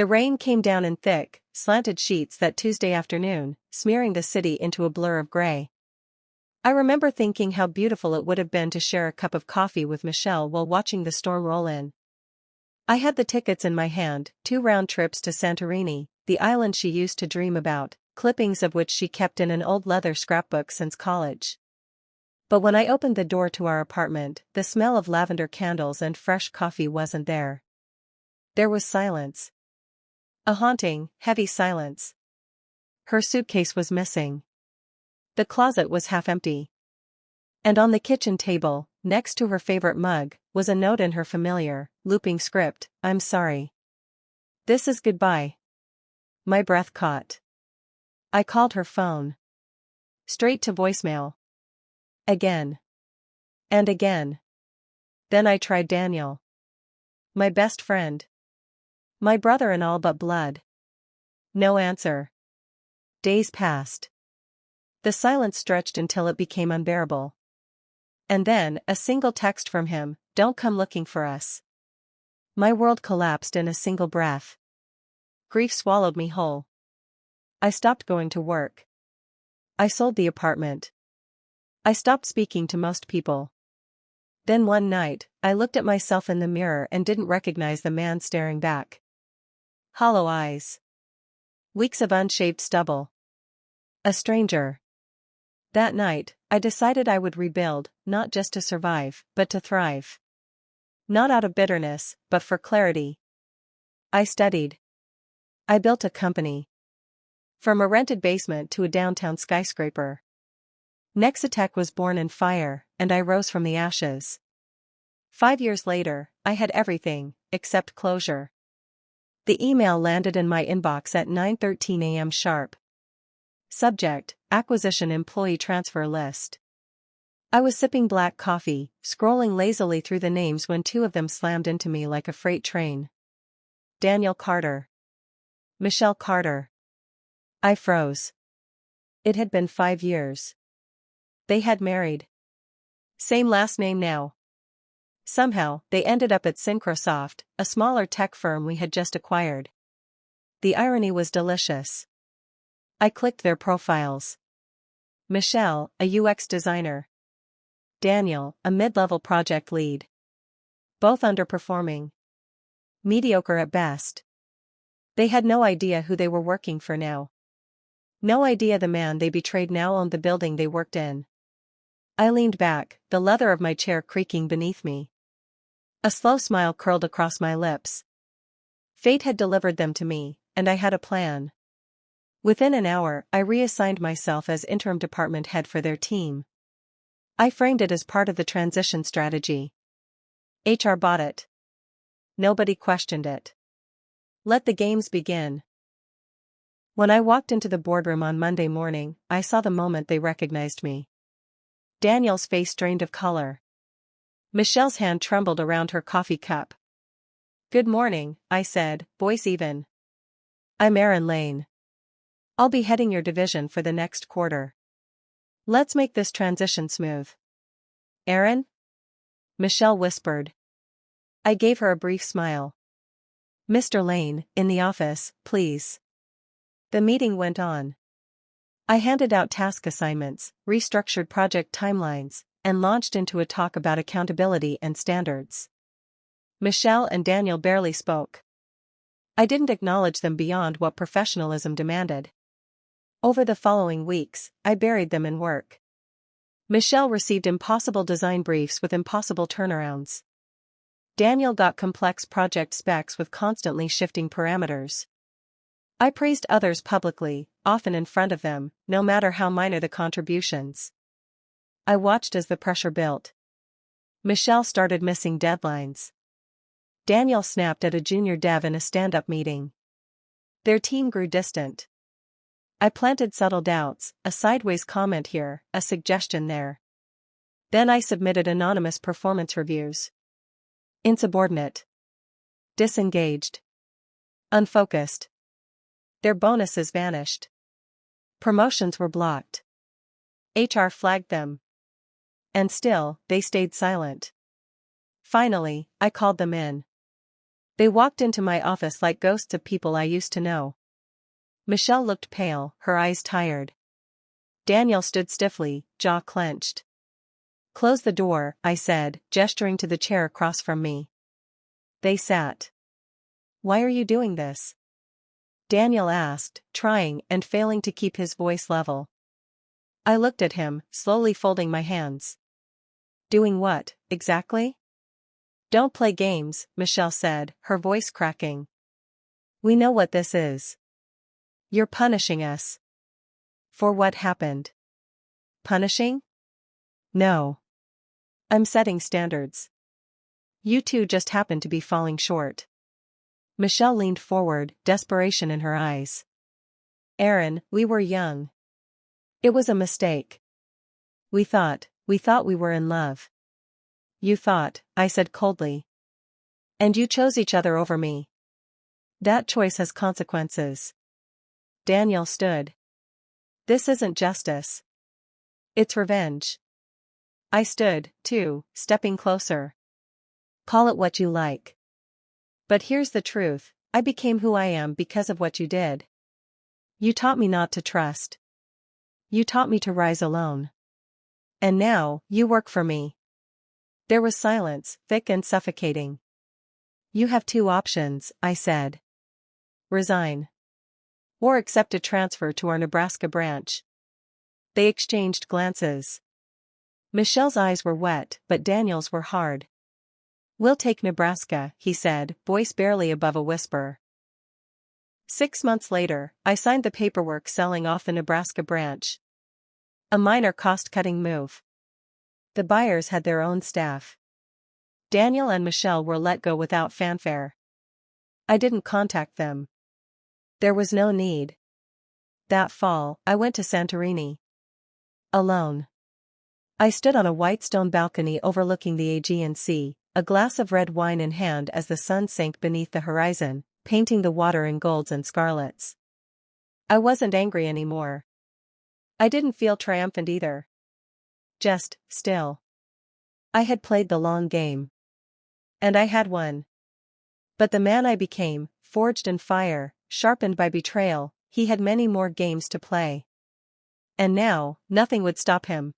The rain came down in thick, slanted sheets that Tuesday afternoon, smearing the city into a blur of gray. I remember thinking how beautiful it would have been to share a cup of coffee with Michelle while watching the storm roll in. I had the tickets in my hand, 2 round trips to Santorini, the island she used to dream about, clippings of which she kept in an old leather scrapbook since college. But when I opened the door to our apartment, the smell of lavender candles and fresh coffee wasn't there. There was silence. A haunting, heavy silence. Her suitcase was missing. The closet was half empty. And on the kitchen table, next to her favorite mug, was a note in her familiar, looping script, "I'm sorry. This is goodbye." My breath caught. I called her phone. Straight to voicemail. Again. And again. Then I tried Daniel. My best friend. My brother in all but blood. No answer. Days passed. The silence stretched until it became unbearable. And then, a single text from him, "Don't come looking for us." My world collapsed in a single breath. Grief swallowed me whole. I stopped going to work. I sold the apartment. I stopped speaking to most people. Then one night, I looked at myself in the mirror and didn't recognize the man staring back. Hollow eyes. Weeks of unshaved stubble. A stranger. That night, I decided I would rebuild, not just to survive, but to thrive. Not out of bitterness, but for clarity. I studied. I built a company. From a rented basement to a downtown skyscraper. Nexitech was born in fire, and I rose from the ashes. 5 years later, I had everything, except closure. The email landed in my inbox at 9:13 a.m. sharp. Subject: Acquisition Employee Transfer List. I was sipping black coffee, scrolling lazily through the names when 2 of them slammed into me like a freight train. Daniel Carter. Michelle Carter. I froze. It had been 5 years. They had married. Same last name now. Somehow, they ended up at Synchrosoft, a smaller tech firm we had just acquired. The irony was delicious. I clicked their profiles. Michelle, a UX designer. Daniel, a mid-level project lead. Both underperforming. Mediocre at best. They had no idea who they were working for now. No idea the man they betrayed now owned the building they worked in. I leaned back, the leather of my chair creaking beneath me. A slow smile curled across my lips. Fate had delivered them to me, and I had a plan. Within an hour, I reassigned myself as interim department head for their team. I framed it as part of the transition strategy. HR bought it. Nobody questioned it. Let the games begin. When I walked into the boardroom on Monday morning, I saw the moment they recognized me. Daniel's face drained of color. Michelle's hand trembled around her coffee cup. "Good morning," I said, voice even. "I'm Erin Lane. I'll be heading your division for the next quarter. Let's make this transition smooth." "Erin?" Michelle whispered. I gave her a brief smile. "Mr. Lane, in the office, please." The meeting went on. I handed out task assignments, restructured project timelines, and launched into a talk about accountability and standards. Michelle and Daniel barely spoke. I didn't acknowledge them beyond what professionalism demanded. Over the following weeks, I buried them in work. Michelle received impossible design briefs with impossible turnarounds. Daniel got complex project specs with constantly shifting parameters. I praised others publicly, often in front of them, no matter how minor the contributions. I watched as the pressure built. Michelle started missing deadlines. Daniel snapped at a junior dev in a stand-up meeting. Their team grew distant. I planted subtle doubts, a sideways comment here, a suggestion there. Then I submitted anonymous performance reviews. Insubordinate. Disengaged. Unfocused. Their bonuses vanished. Promotions were blocked. HR flagged them. And still, they stayed silent. Finally, I called them in. They walked into my office like ghosts of people I used to know. Michelle looked pale, her eyes tired. Daniel stood stiffly, jaw clenched. "Close the door," I said, gesturing to the chair across from me. They sat. "Why are you doing this?" Daniel asked, trying and failing to keep his voice level. I looked at him, slowly folding my hands. "Doing what, exactly?" "Don't play games," Michelle said, her voice cracking. "We know what this is. You're punishing us." "For what happened?" "Punishing? No. I'm setting standards. You two just happen to be falling short." Michelle leaned forward, desperation in her eyes. "Aaron, we were young. It was a mistake. We thought we were in love." "You thought," I said coldly. "And you chose each other over me. That choice has consequences." Daniel stood. "This isn't justice. It's revenge." I stood, too, stepping closer. "Call it what you like. But here's the truth, I became who I am because of what you did. You taught me not to trust. You taught me to rise alone. And now, you work for me." There was silence, thick and suffocating. "You have two options," I said. "Resign. Or accept a transfer to our Nebraska branch." They exchanged glances. Michelle's eyes were wet, but Daniel's were hard. "We'll take Nebraska," he said, voice barely above a whisper. 6 months later, I signed the paperwork selling off the Nebraska branch. A minor cost-cutting move. The buyers had their own staff. Daniel and Michelle were let go without fanfare. I didn't contact them. There was no need. That fall, I went to Santorini. Alone. I stood on a white stone balcony overlooking the Aegean Sea, a glass of red wine in hand as the sun sank beneath the horizon, painting the water in golds and scarlets. I wasn't angry anymore. I didn't feel triumphant either. Just still. I had played the long game. And I had won. But the man I became, forged in fire, sharpened by betrayal, he had many more games to play. And now, nothing would stop him.